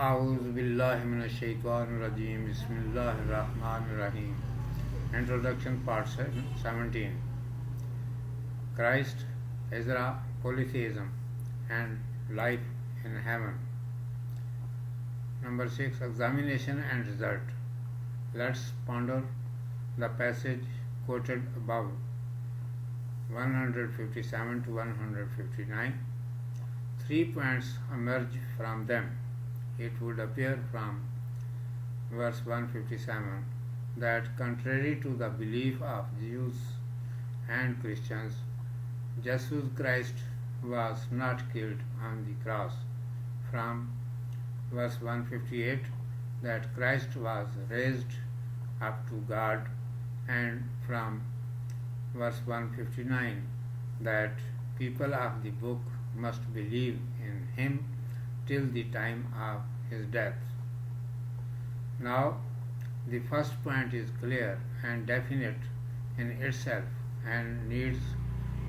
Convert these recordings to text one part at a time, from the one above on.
A'udhu billahi minash shaitanir rajim. Bismillahir rahmanir rahim. Introduction Part 17. Christ, Ezra, Polytheism and Life in Heaven. Number 6. Examination and Result. Let's ponder the passage quoted above, 157 to 159. 3 points emerge from them. It would appear from verse 157 that contrary to the belief of Jews and Christians, Jesus Christ was not killed on the cross. From verse 158 that Christ was raised up to God, and from verse 159 that people of the book must believe in him till the time of his death. Now, the first point is clear and definite in itself and needs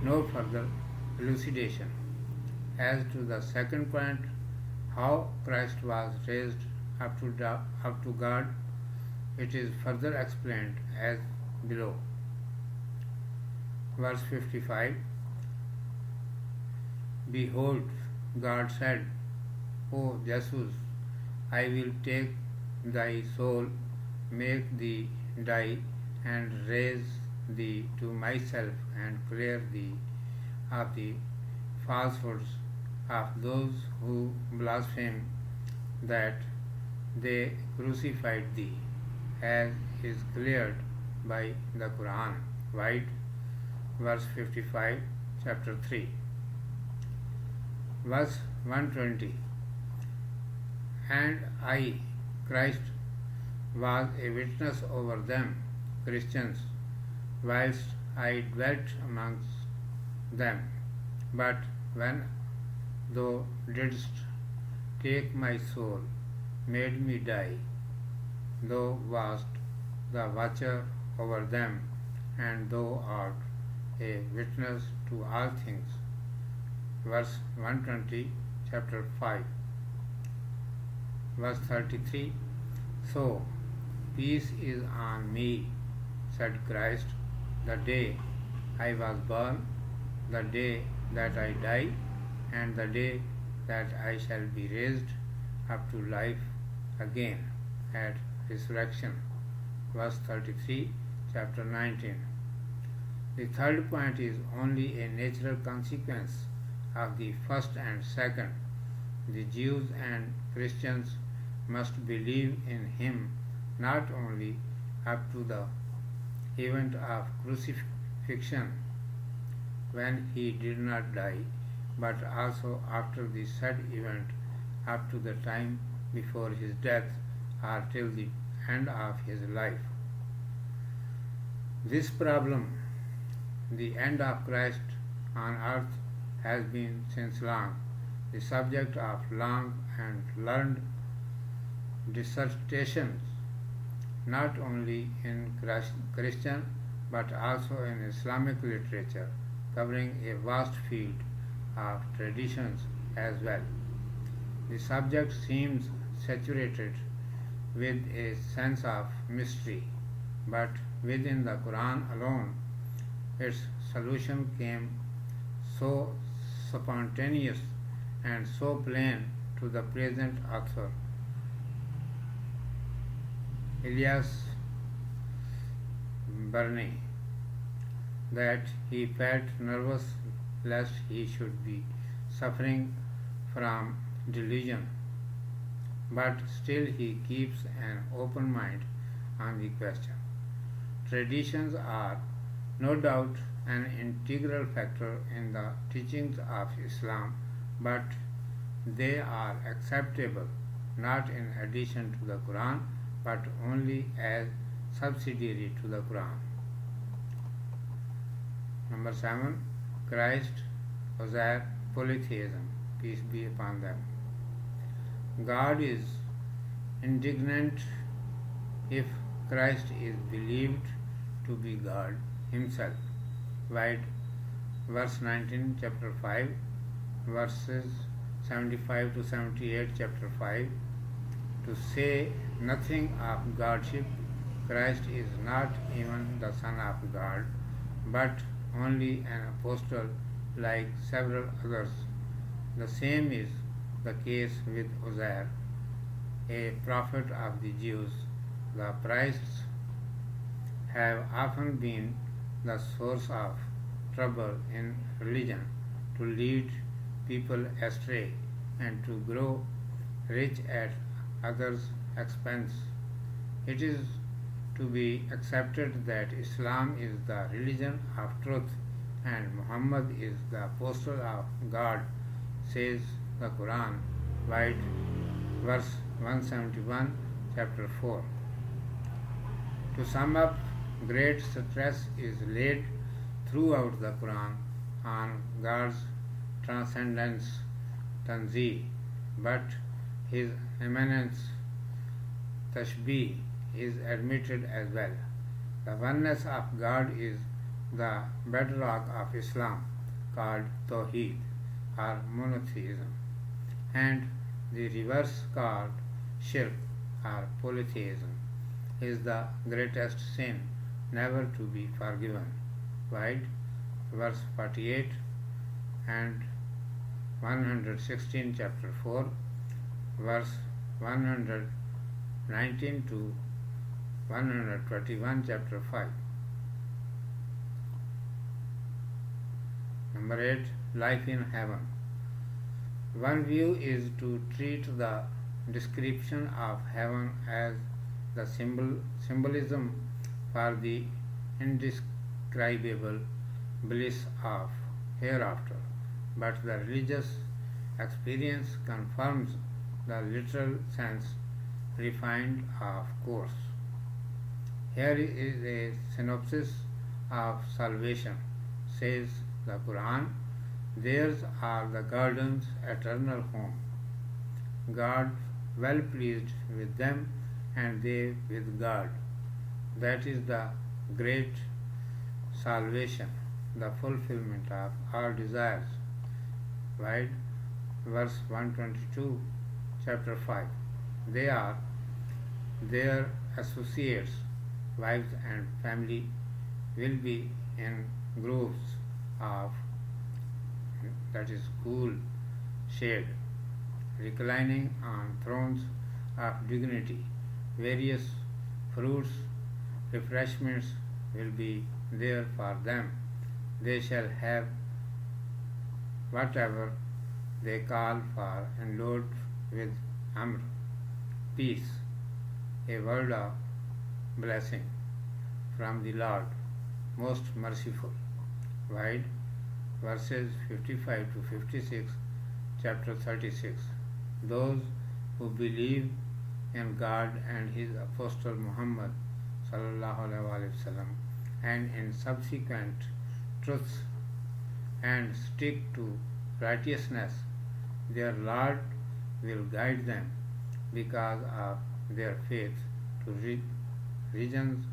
no further elucidation. As to the second point, how Christ was raised up to God, it is further explained as below. Verse 55. Behold, God said, O Jesus, I will take thy soul, make thee die, and raise thee to myself, and clear thee of the falsehoods of those who blaspheme that they crucified thee, as is cleared by the Qur'an. Vide, verse 55, chapter 3. Verse 120. And I, Christ, was a witness over them, Christians, whilst I dwelt amongst them. But when thou didst take my soul, made me die, thou wast the watcher over them, and thou art a witness to all things. Verse 120, chapter 5. Verse 33. So, peace is on me, said Christ, the day I was born, the day that I die, and the day that I shall be raised up to life again at resurrection. Verse 33, chapter 19. The third point is only a natural consequence of the first and second. The Jews and Christians must believe in him not only up to the event of crucifixion, when he did not die, but also after the said event up to the time before his death or till the end of his life. This problem, the end of Christ on earth, has been since long the subject of long and learned dissertations, not only in Christian but also in Islamic literature, covering a vast field of traditions as well. The subject seems saturated with a sense of mystery, but within the Qur'an alone, its solution came so spontaneous and so plain to the present author, Elias Barney, that he felt nervous lest he should be suffering from delusion, but still he keeps an open mind on the question. Traditions are no doubt an integral factor in the teachings of Islam, but they are acceptable not in addition to the Quran, but only as subsidiary to the Quran. Number 7. Christ, Ezra, Polytheism, peace be upon them. God is indignant if Christ is believed to be God himself. Vide, verse 19, chapter 5, verses 75 to 78, chapter 5, To say nothing of Godship, Christ is not even the Son of God, but only an apostle like several others. The same is the case with Ezra, a prophet of the Jews. The priests have often been the source of trouble in religion, to lead people astray and to grow rich at others' expense. It is to be accepted that Islam is the religion of truth and Muhammad is the apostle of God, says the Qur'an, Vide, verse 171, chapter 4. To sum up, great stress is laid throughout the Quran on God's transcendence, Tanzih, but His immanence, Tashbih, is admitted as well. The oneness of God is the bedrock of Islam, called Tawheed or monotheism, and the reverse, called Shirk or Polytheism, is the greatest sin never to be forgiven. Vide, verse 48 and 116, chapter 4, verse 119 to 121, chapter 5. Number 8. Life in heaven. One view is to treat the description of heaven as the symbolism for the indescribable bliss of hereafter, but the religious experience confirms the literal sense refined of course. Here is a synopsis of salvation, says the Quran. Theirs are the gardens, eternal home. God well pleased with them, and they with God. That is the great salvation, the fulfillment of our desires. Vide, verse 122, chapter 5. They are their associates, wives and family will be in groves of, that is, cool shade, reclining on thrones of dignity. Various fruits, refreshments will be there for them. They shall have whatever they call for, and load with amr, peace, a word of blessing from the Lord, most merciful. Vide, verses 55 to 56, chapter 36. Those who believe in God and His Apostle Muhammad sallallahu alaihi wasallam and in subsequent truths and stick to righteousness, their Lord will guide them because of their faith to regions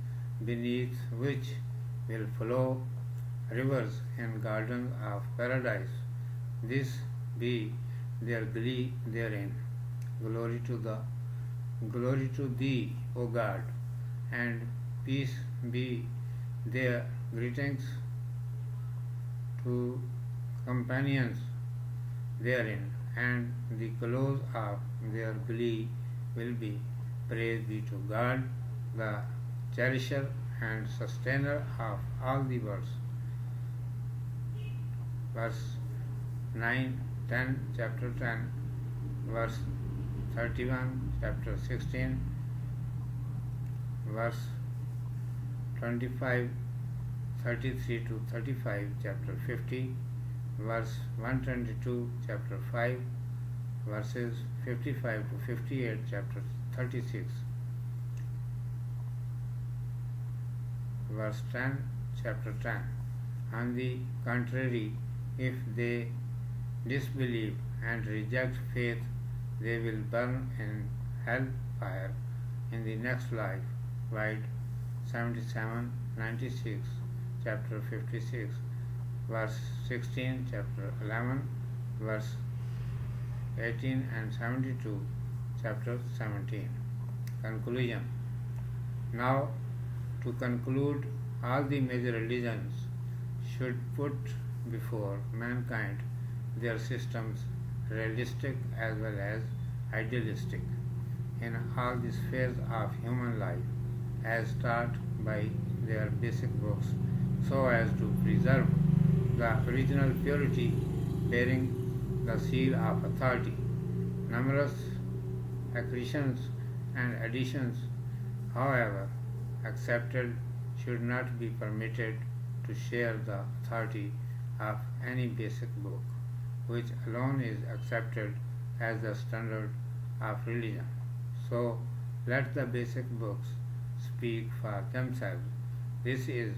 beneath which will flow rivers and gardens of paradise. This be their glee therein. Glory to Thee, O God, and peace be their greetings to companions therein, and the close of their glee will be praise be to God, the cherisher and sustainer of all the worlds. Verse 9, 10, chapter 10, verse 31, chapter 16, verse 25, 33 to 35, chapter 50, verse 122, chapter 5, verses 55 to 58, chapter 36, verse 10, chapter 10. On the contrary, if they disbelieve and reject faith, they will burn in hell fire in the next life. Vide 77, 96, chapter 56, verse 16, chapter 11, verse 18 and 72, chapter 17. Conclusion. Now, to conclude, all the major religions should put before mankind their systems, realistic as well as idealistic, in all the spheres of human life, as taught by their basic books, so as to preserve the original purity bearing the seal of authority. Numerous accretions and additions, however, accepted should not be permitted to share the authority of any basic book, which alone is accepted as the standard of religion. So, let the basic books speak for themselves. This is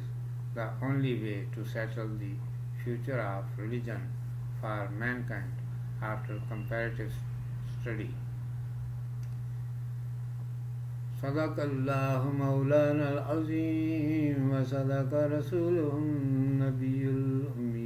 the only way to settle the future of religion for mankind after comparative study. صدق الله مولانا العظيم وصدق رسوله النبي الأمي